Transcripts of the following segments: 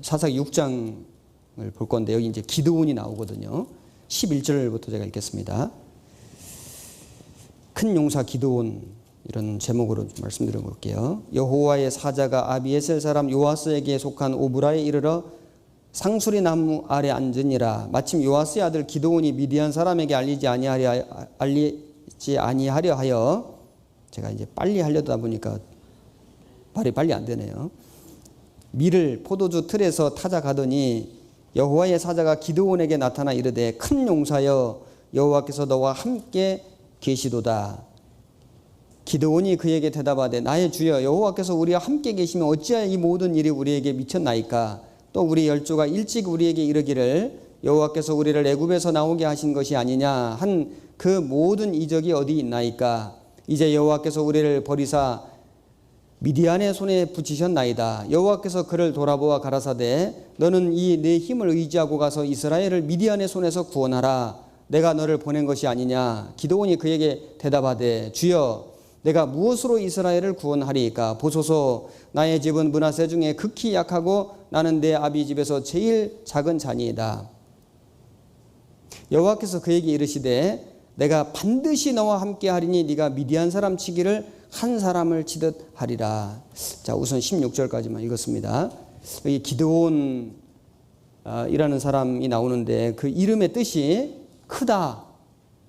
사사기 6장을 볼 건데 여기 이제 기드온이 나오거든요. 11절부터 제가 읽겠습니다. 큰 용사 기드온, 이런 제목으로 말씀드려 볼게요. 여호와의 사자가 아비에셀 사람 요아스에게 속한 오브라에 이르러 상수리 나무 아래 앉으니라. 마침 요아스의 아들 기드온이 미디안 사람에게 알리지 아니하려 하여, 제가 이제 빨리 하려다 보니까 말이 빨리 안 되네요. 밀을 포도주 틀에서 타자 가더니 여호와의 사자가 기드온에게 나타나 이르되 큰 용사여 여호와께서 너와 함께 계시도다. 기드온이 그에게 대답하되 나의 주여 여호와께서 우리와 함께 계시면 어찌하여 이 모든 일이 우리에게 미쳤나이까. 또 우리 열조가 일찍 우리에게 이르기를 여호와께서 우리를 애굽에서 나오게 하신 것이 아니냐 한 그 모든 이적이 어디 있나이까. 이제 여호와께서 우리를 버리사 미디안의 손에 붙이셨나이다. 여호와께서 그를 돌아보아 가라사대 너는 이 내 힘을 의지하고 가서 이스라엘을 미디안의 손에서 구원하라. 내가 너를 보낸 것이 아니냐. 기드온이 그에게 대답하되 주여 내가 무엇으로 이스라엘을 구원하리이까. 보소서 나의 집은 므낫세 중에 극히 약하고 나는 내 아비 집에서 제일 작은 자니이다. 여호와께서 그에게 이르시되 내가 반드시 너와 함께 하리니 네가 미디안 사람 치기를 한 사람을 치듯 하리라. 자, 우선 16절까지만 읽었습니다. 여기 기드온 이라는 사람이 나오는데 그 이름의 뜻이 크다,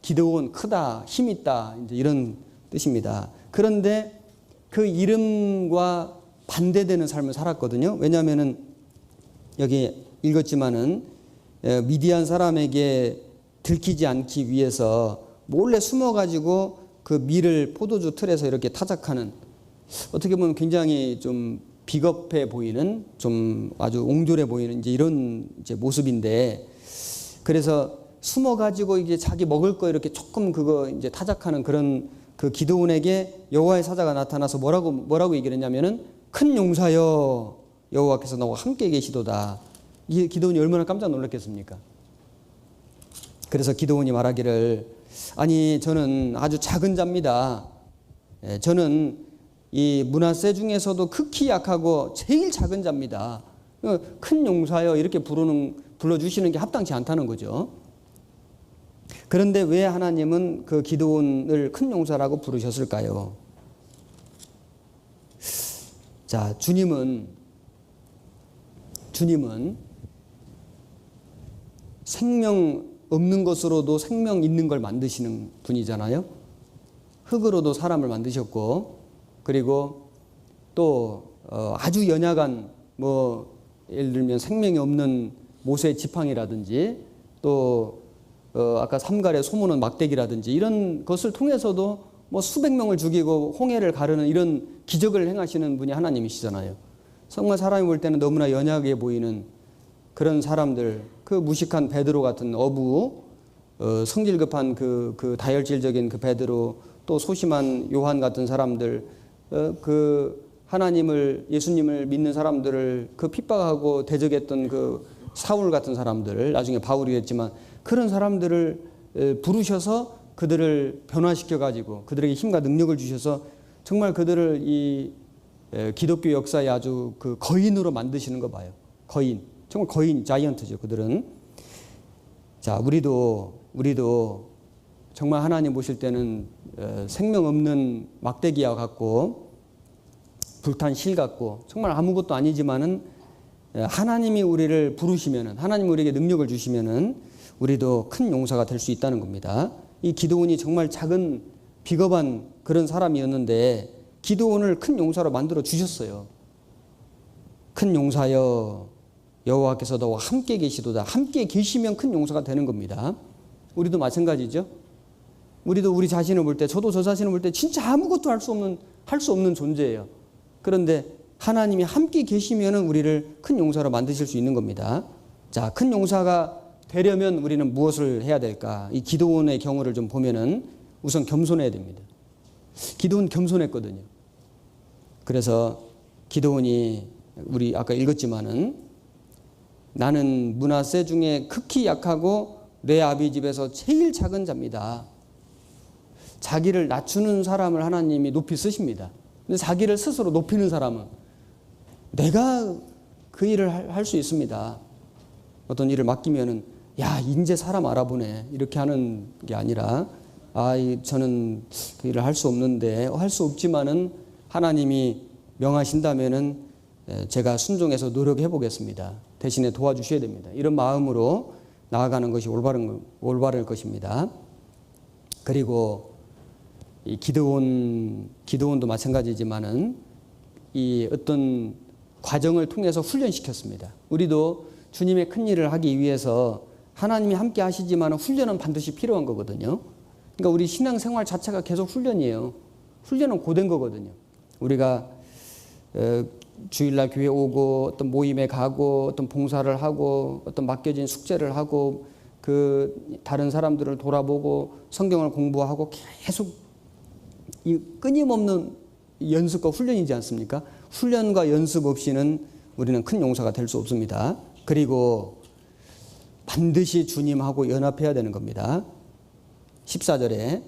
기드온 크다, 힘있다, 이제 이런 뜻입니다. 그런데 그 이름과 반대되는 삶을 살았거든요. 왜냐하면은 여기 읽었지만은 미디안 사람에게 들키지 않기 위해서 몰래 숨어가지고 그 밀을 포도주 틀에서 이렇게 타작하는, 어떻게 보면 굉장히 좀 비겁해 보이는, 좀 아주 옹졸해 보이는 이제 이런 이제 모습인데, 그래서 숨어가지고 이제 자기 먹을 거 이렇게 조금 그거 이제 타작하는 그런 그 기드온에게 여호와의 사자가 나타나서 뭐라고 얘기를 했냐면은 큰 용사여 여호와께서 너와 함께 계시도다. 이 기드온이 얼마나 깜짝 놀랐겠습니까? 그래서 기드온이 말하기를 아니 저는 아주 작은 자입니다. 저는 이 므낫세 중에서도 극히 약하고 제일 작은 자입니다. 큰 용사여 이렇게 불러주시는 게 합당치 않다는 거죠. 그런데 왜 하나님은 그 기드온을 큰 용사라고 부르셨을까요? 자, 주님은 생명 없는 것으로도 생명 있는 걸 만드시는 분이잖아요. 흙으로도 사람을 만드셨고, 그리고 또 아주 연약한 뭐 예를 들면 생명이 없는 모세 지팡이라든지 또 아까 삼갈의 소모는 막대기라든지 이런 것을 통해서도 뭐 수백 명을 죽이고 홍해를 가르는 이런 기적을 행하시는 분이 하나님이시잖아요. 정말 사람이 볼 때는 너무나 연약해 보이는 그런 사람들, 그 무식한 베드로 같은 어부, 성질 급한 그 다혈질적인 그 베드로, 또 소심한 요한 같은 사람들, 그 하나님을, 예수님을 믿는 사람들을 그 핍박하고 대적했던 그 사울 같은 사람들, 나중에 바울이 됐지만 그런 사람들을 부르셔서 그들을 변화시켜가지고 그들에게 힘과 능력을 주셔서 정말 그들을 이 기독교 역사에 아주 그 거인으로 만드시는 거 봐요. 거인. 정말 거인, 자이언트죠, 그들은. 자, 우리도 정말 하나님 보실 때는 생명 없는 막대기와 같고 불탄 실 같고 정말 아무것도 아니지만은 하나님이 우리를 부르시면은, 하나님 우리에게 능력을 주시면은 우리도 큰 용사가 될 수 있다는 겁니다. 이 기드온이 정말 작은 비겁한 그런 사람이었는데 기드온을 큰 용사로 만들어 주셨어요. 큰 용사여 여호와께서 너와 함께 계시도다. 함께 계시면 큰 용사가 되는 겁니다. 우리도 마찬가지죠. 우리도 우리 자신을 볼 때, 저도 저 자신을 볼 때 진짜 아무것도 할 수 없는 존재예요. 그런데 하나님이 함께 계시면은 우리를 큰 용사로 만드실 수 있는 겁니다. 자, 큰 용사가 되려면 우리는 무엇을 해야 될까? 이 기드온의 경우를 좀 보면은 우선 겸손해야 됩니다. 기드온 겸손했거든요. 그래서 기드온이 우리 아까 읽었지만은 나는 므낫세 중에 극히 약하고 내 아비 집에서 제일 작은 자입니다. 자기를 낮추는 사람을 하나님이 높이 쓰십니다. 근데 자기를 스스로 높이는 사람은 내가 그 일을 할 수 있습니다. 어떤 일을 맡기면은 야, 이제 사람 알아보네 이렇게 하는 게 아니라 저는 그 일을 할 수 없는데 할 수 없지만은 하나님이 명하신다면은 제가 순종해서 노력해 보겠습니다. 대신에 도와주셔야 됩니다. 이런 마음으로 나아가는 것이 올바른 것입니다. 그리고 이 기드온도 마찬가지지만은 이 어떤 과정을 통해서 훈련시켰습니다. 우리도 주님의 큰 일을 하기 위해서 하나님이 함께 하시지만 훈련은 반드시 필요한 거거든요. 그러니까 우리 신앙생활 자체가 계속 훈련이에요. 훈련은 고된 거거든요. 우리가 주일날 교회 오고 어떤 모임에 가고 어떤 봉사를 하고 어떤 맡겨진 숙제를 하고 그 다른 사람들을 돌아보고 성경을 공부하고 계속 이 끊임없는 연습과 훈련이지 않습니까? 훈련과 연습 없이는 우리는 큰 용사가 될 수 없습니다. 그리고 반드시 주님하고 연합해야 되는 겁니다. 14절에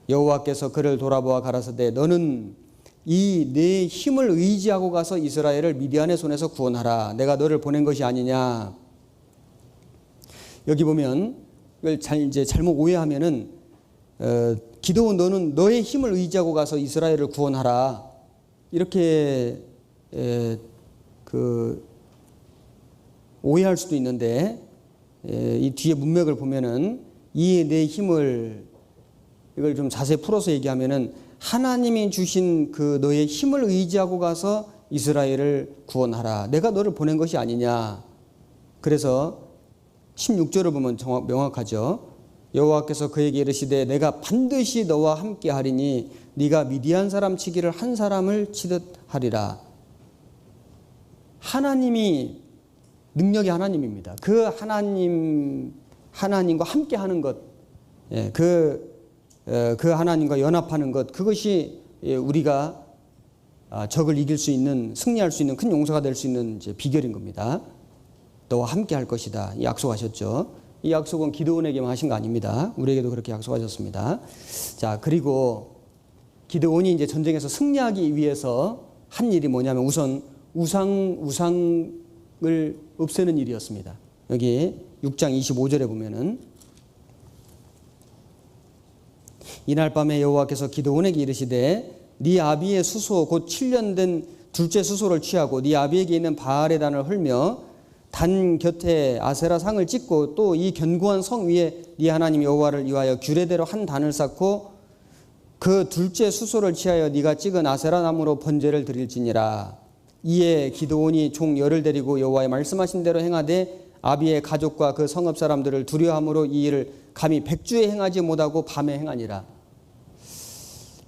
여호와께서 그를 돌아보아 가라사대 너는 이 내 힘을 의지하고 가서 이스라엘을 미디안의 손에서 구원하라. 내가 너를 보낸 것이 아니냐. 여기 보면 이걸 이제 잘못 오해하면은 기드온 너는 너의 힘을 의지하고 가서 이스라엘을 구원하라. 이렇게 오해할 수도 있는데 이 뒤에 문맥을 보면은 이 내 힘을 이걸 좀 자세히 풀어서 얘기하면은 하나님이 주신 그 너의 힘을 의지하고 가서 이스라엘을 구원하라. 내가 너를 보낸 것이 아니냐. 그래서 16절을 보면 명확하죠. 여호와께서 그에게 이르시되 내가 반드시 너와 함께 하리니 네가 미디안 사람 치기를 한 사람을 치듯 하리라. 하나님이 능력이 하나님입니다. 그 하나님과 함께 하는 것, 그 하나님과 연합하는 것, 그것이 우리가 적을 이길 수 있는, 승리할 수 있는 큰 용사가 될 수 있는 이제 비결인 겁니다. 너와 함께 할 것이다. 약속하셨죠. 이 약속은 기드온에게만 하신 거 아닙니다. 우리에게도 그렇게 약속하셨습니다. 자, 그리고 기드온이 이제 전쟁에서 승리하기 위해서 한 일이 뭐냐면 우선 우상을 없애는 일이었습니다. 여기 6장 25절에 보면은 이날 밤에 여호와께서 기드온에게 이르시되 네 아비의 수소 곧 7년 된 둘째 수소를 취하고 네 아비에게 있는 바알의 단을 헐며 단 곁에 아세라 상을 찍고 또 이 견고한 성 위에 네 하나님 여호와를 위하여 규례대로 한 단을 쌓고 그 둘째 수소를 취하여 네가 찍은 아세라 나무로 번제를 드릴지니라. 이에 기드온이 종 열을 데리고 여호와의 말씀하신 대로 행하되 아비의 가족과 그 성읍 사람들을 두려함으로 이 일을 감히 백주에 행하지 못하고 밤에 행하니라.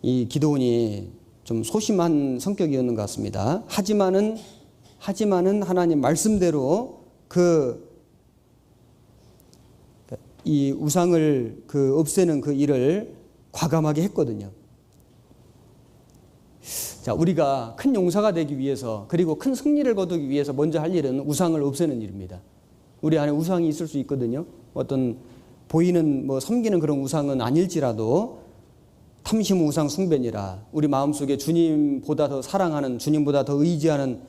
이 기드온이 좀 소심한 성격이었는 것 같습니다. 하지만은 하나님 말씀대로 이 우상을 없애는 그 일을 과감하게 했거든요. 자, 우리가 큰 용사가 되기 위해서 그리고 큰 승리를 거두기 위해서 먼저 할 일은 우상을 없애는 일입니다. 우리 안에 우상이 있을 수 있거든요. 어떤 보이는 섬기는 그런 우상은 아닐지라도 탐심 우상 숭배니라. 우리 마음속에 주님보다 더 사랑하는, 주님보다 더 의지하는,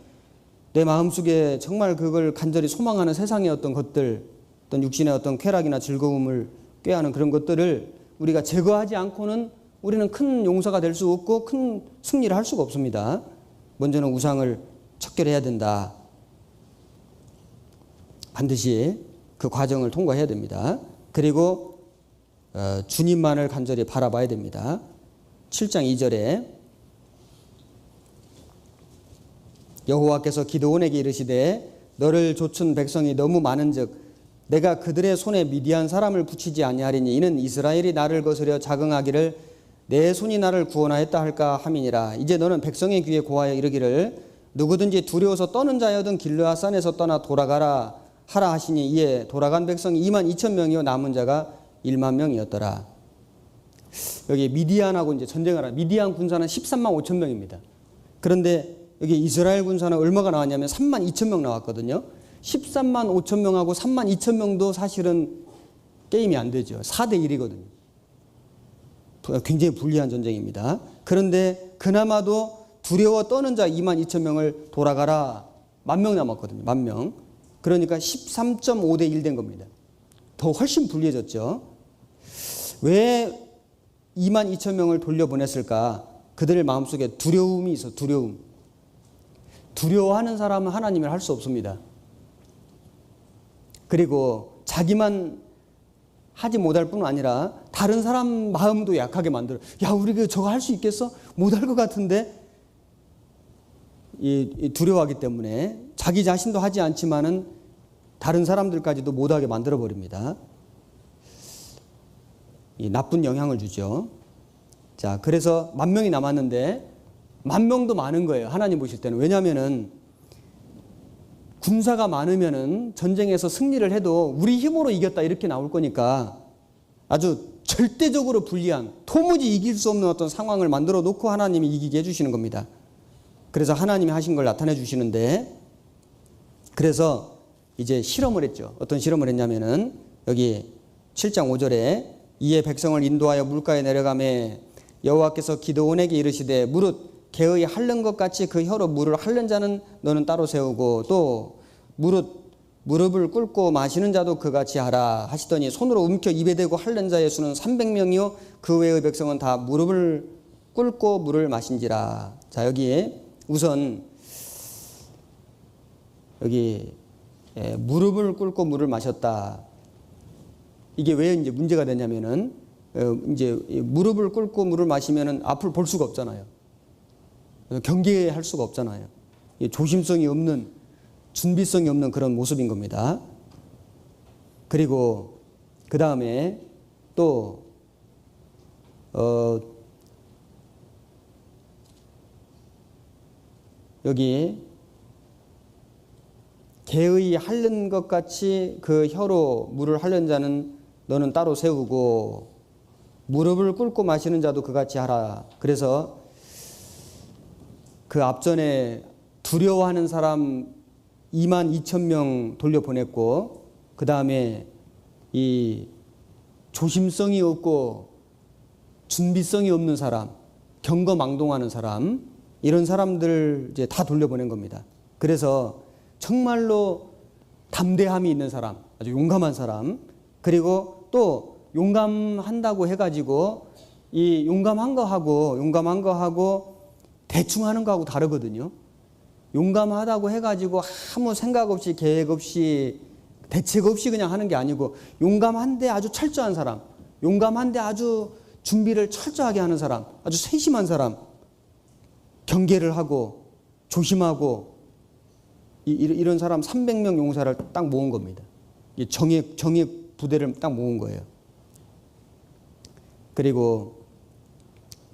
내 마음속에 정말 그걸 간절히 소망하는 세상의 어떤 것들, 어떤 육신의 어떤 쾌락이나 즐거움을 꾀하는 그런 것들을 우리가 제거하지 않고는 우리는 큰 용사가 될 수 없고 큰 승리를 할 수가 없습니다. 먼저는 우상을 척결해야 된다. 반드시 그 과정을 통과해야 됩니다. 그리고 주님만을 간절히 바라봐야 됩니다. 7장 2절에 여호와께서 기드온에게 이르시되 너를 좇은 백성이 너무 많은즉 내가 그들의 손에 미디안 사람을 붙이지 아니하리니 이는 이스라엘이 나를 거스려 자긍하기를 내 손이 나를 구원하였다 할까 함이니라. 이제 너는 백성의 귀에 고하여 이르기를 누구든지 두려워서 떠는 자여든 길르앗산에서 떠나 돌아가라 하라 하시니 이에 돌아간 백성이 2만 2천 명이요 남은 자가 1만 명이었더라. 여기 미디안하고 이제 전쟁을 하는 미디안 군사는 13만 5천 명입니다. 그런데 여기 이스라엘 군사는 얼마가 나왔냐면 3만 2천 명 나왔거든요. 13만 5천 명하고 3만 2천 명도 사실은 게임이 안 되죠. 4대 1이거든요. 굉장히 불리한 전쟁입니다. 그런데 그나마도 두려워 떠는 자 2만 2천 명을 돌아가라 만 명 남았거든요. 만 명. 그러니까 13.5대 1 된 겁니다. 더 훨씬 불리해졌죠. 왜 2만 2천 명을 돌려보냈을까? 그들 마음속에 두려움이 있어. 두려움. 두려워하는 사람은 하나님을 할 수 없습니다. 그리고 자기만 하지 못할 뿐 아니라 다른 사람 마음도 약하게 만들어. 야, 우리 저거 할 수 있겠어? 못할 것 같은데? 이 두려워하기 때문에 자기 자신도 하지 않지만은 다른 사람들까지도 못하게 만들어 버립니다. 이 나쁜 영향을 주죠. 자, 그래서 만 명이 남았는데 만 명도 많은 거예요. 하나님 보실 때는. 왜냐하면은 군사가 많으면은 전쟁에서 승리를 해도 우리 힘으로 이겼다 이렇게 나올 거니까 아주 절대적으로 불리한 도무지 이길 수 없는 어떤 상황을 만들어 놓고 하나님이 이기게 해주시는 겁니다. 그래서 하나님이 하신 걸 나타내 주시는데, 그래서 이제 실험을 했죠. 어떤 실험을 했냐면은 여기 7장 5절에 이에 백성을 인도하여 물가에 내려가매 여호와께서 기드온에게 이르시되 무릇 개의 핥는 것 같이 그 혀로 물을 핥는 자는 너는 따로 세우고 또 무릎을 꿇고 마시는 자도 그같이 하라 하시더니 손으로 움켜 입에 대고 핥는 자의 수는 300명이요 그 외의 백성은 다 무릎을 꿇고 물을 마신지라. 자, 여기에 우선 여기 무릎을 꿇고 물을 마셨다. 이게 왜 이제 문제가 되냐면은 이제 무릎을 꿇고 물을 마시면은 앞을 볼 수가 없잖아요. 경계할 수가 없잖아요. 조심성이 없는, 준비성이 없는 그런 모습인 겁니다. 그리고 그 다음에 또 여기 개의 핥는 것 같이 그 혀로 물을 핥는 자는 너는 따로 세우고 무릎을 꿇고 마시는 자도 그같이 하라. 그래서 그 앞전에 두려워하는 사람 2만 2천 명 돌려보냈고, 그 다음에 이 조심성이 없고 준비성이 없는 사람, 경거망동하는 사람, 이런 사람들 이제 다 돌려보낸 겁니다. 그래서 정말로 담대함이 있는 사람, 아주 용감한 사람, 그리고 또 용감한다고 해가지고 이 용감한 거하고 대충 하는 거하고 다르거든요. 용감하다고 해가지고 아무 생각 없이 계획 없이 대책 없이 그냥 하는 게 아니고, 용감한데 아주 철저한 사람, 용감한데 아주 준비를 철저하게 하는 사람, 아주 세심한 사람, 경계를 하고 조심하고 이런 사람 300명 용사를 딱 모은 겁니다. 정예 부대를 딱 모은 거예요. 그리고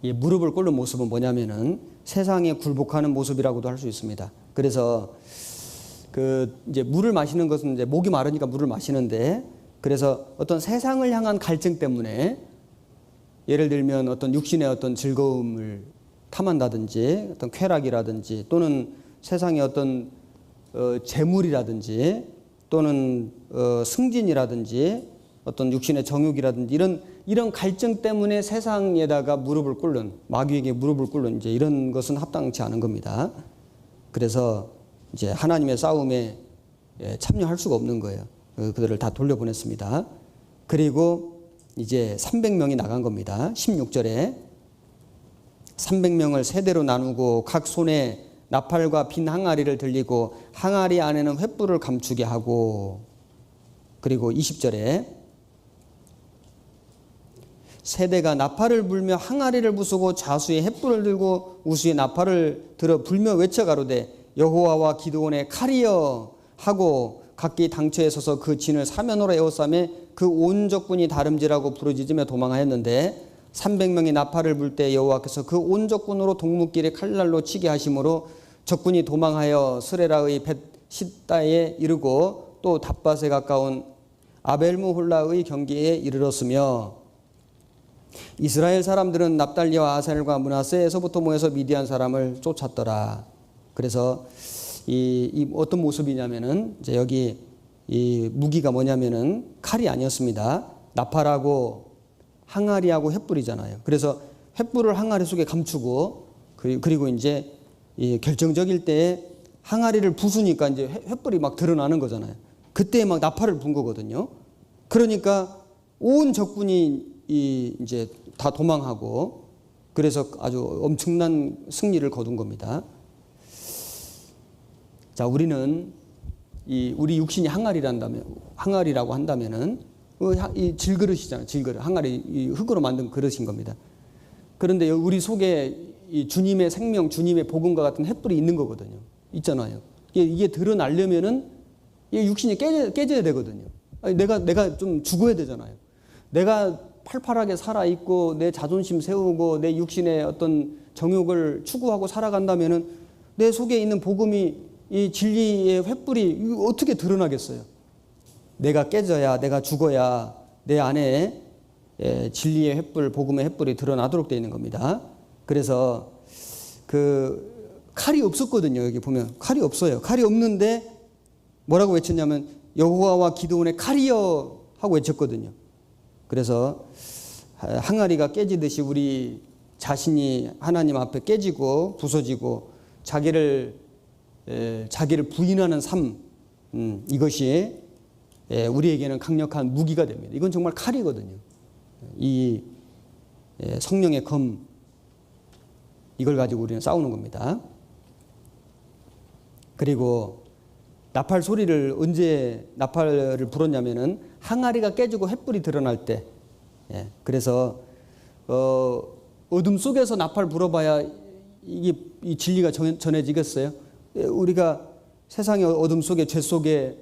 이 무릎을 꿇는 모습은 뭐냐면은 세상에 굴복하는 모습이라고도 할 수 있습니다. 그래서 그 이제 물을 마시는 것은 이제 목이 마르니까 물을 마시는데, 그래서 어떤 세상을 향한 갈증 때문에 예를 들면 어떤 육신의 어떤 즐거움을 탐한다든지 어떤 쾌락이라든지 또는 세상의 어떤 재물이라든지 또는 승진이라든지 어떤 육신의 정욕이라든지 이런 갈증 때문에 세상에다가 무릎을 꿇는, 마귀에게 무릎을 꿇는 이제 이런 것은 합당치 않은 겁니다. 그래서 이제 하나님의 싸움에 참여할 수가 없는 거예요. 그들을 다 돌려보냈습니다. 그리고 이제 300명이 나간 겁니다. 16절에 300명을 세대로 나누고 각 손에 나팔과 빈 항아리를 들리고 항아리 안에는 횃불을 감추게 하고, 그리고 20절에 세대가 나팔을 불며 항아리를 부수고 좌수에 횃불을 들고 우수에 나팔을 들어 불며 외쳐 가로되 여호와와 기드온의 칼이여 하고 각기 당처에 서서 그 진을 사면으로 에워싸매 그 온 적군이 다름질하고 부르짖으며 도망하였는데 300명이 나팔을 불 때 여호와께서 그 온 적군으로 동무길에 칼날로 치게 하심으로 적군이 도망하여 스레라의 벳시다에 이르고 또 답밭에 가까운 아벨무홀라의 경계에 이르렀으며, 이스라엘 사람들은 납달리와 아셀과 므낫세에서부터 모여서 미디안 사람을 쫓았더라. 그래서 이 어떤 모습이냐면은 이제 여기 이 무기가 뭐냐면은 칼이 아니었습니다. 나팔하고 항아리하고 횃불이잖아요. 그래서 횃불을 항아리 속에 감추고, 그리고 이제 이 결정적일 때에 항아리를 부수니까 이제 횃불이 막 드러나는 거잖아요. 그때 막 나팔을 분 거거든요. 그러니까 온 적군이 이제 다 도망하고 그래서 아주 엄청난 승리를 거둔 겁니다. 자, 우리는 우리 육신이 항아리라고 한다면은 이 질그릇이잖아요. 질그릇. 항아리 이 흙으로 만든 그릇인 겁니다. 그런데 우리 속에 이 주님의 생명, 주님의 복음과 같은 횃불이 있는 거거든요. 있잖아요. 이게 드러나려면은 이 육신이 깨져야 되거든요. 아니, 내가 좀 죽어야 되잖아요. 내가 팔팔하게 살아 있고 내 자존심 세우고 내 육신의 어떤 정욕을 추구하고 살아간다면은 내 속에 있는 복음이 이 진리의 횃불이 어떻게 드러나겠어요? 내가 깨져야, 내가 죽어야 내 안에 진리의 횃불, 복음의 횃불이 드러나도록 되어 있는 겁니다. 그래서 그 칼이 없었거든요. 여기 보면 칼이 없어요. 칼이 없는데 뭐라고 외쳤냐면 여호와와 기드온의 칼이여 하고 외쳤거든요. 그래서 항아리가 깨지듯이 우리 자신이 하나님 앞에 깨지고 부서지고 자기를 부인하는 삶, 이것이 우리에게는 강력한 무기가 됩니다. 이건 정말 칼이거든요. 이 성령의 검, 이걸 가지고 우리는 싸우는 겁니다. 그리고 나팔 소리를 언제 나팔을 불었냐면은 항아리가 깨지고 횃불이 드러날 때. 그래서 어둠 속에서 나팔 불어봐야 이게 이 진리가 전해지겠어요? 우리가 세상의 어둠 속에 죄 속에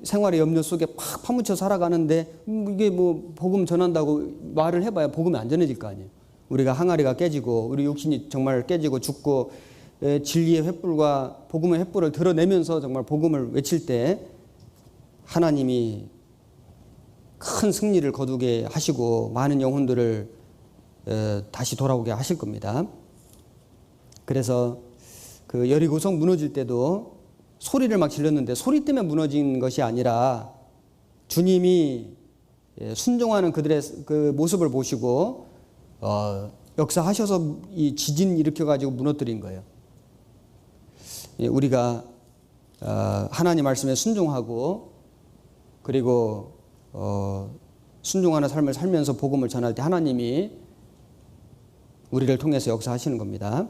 생활의 염려 속에 팍 파묻혀 살아가는데 이게 뭐 복음 전한다고 말을 해봐야 복음이 안 전해질 거 아니에요. 우리가 항아리가 깨지고 우리 육신이 정말 깨지고 죽고 진리의 횃불과 복음의 횃불을 드러내면서 정말 복음을 외칠 때 하나님이 큰 승리를 거두게 하시고 많은 영혼들을 다시 돌아오게 하실 겁니다. 그래서 그 여리고성 무너질 때도 소리를 막 질렀는데 소리 때문에 무너진 것이 아니라 주님이 순종하는 그들의 그 모습을 보시고 역사하셔서 이 지진 일으켜가지고 무너뜨린 거예요. 우리가 하나님 말씀에 순종하고 그리고 순종하는 삶을 살면서 복음을 전할 때 하나님이 우리를 통해서 역사하시는 겁니다.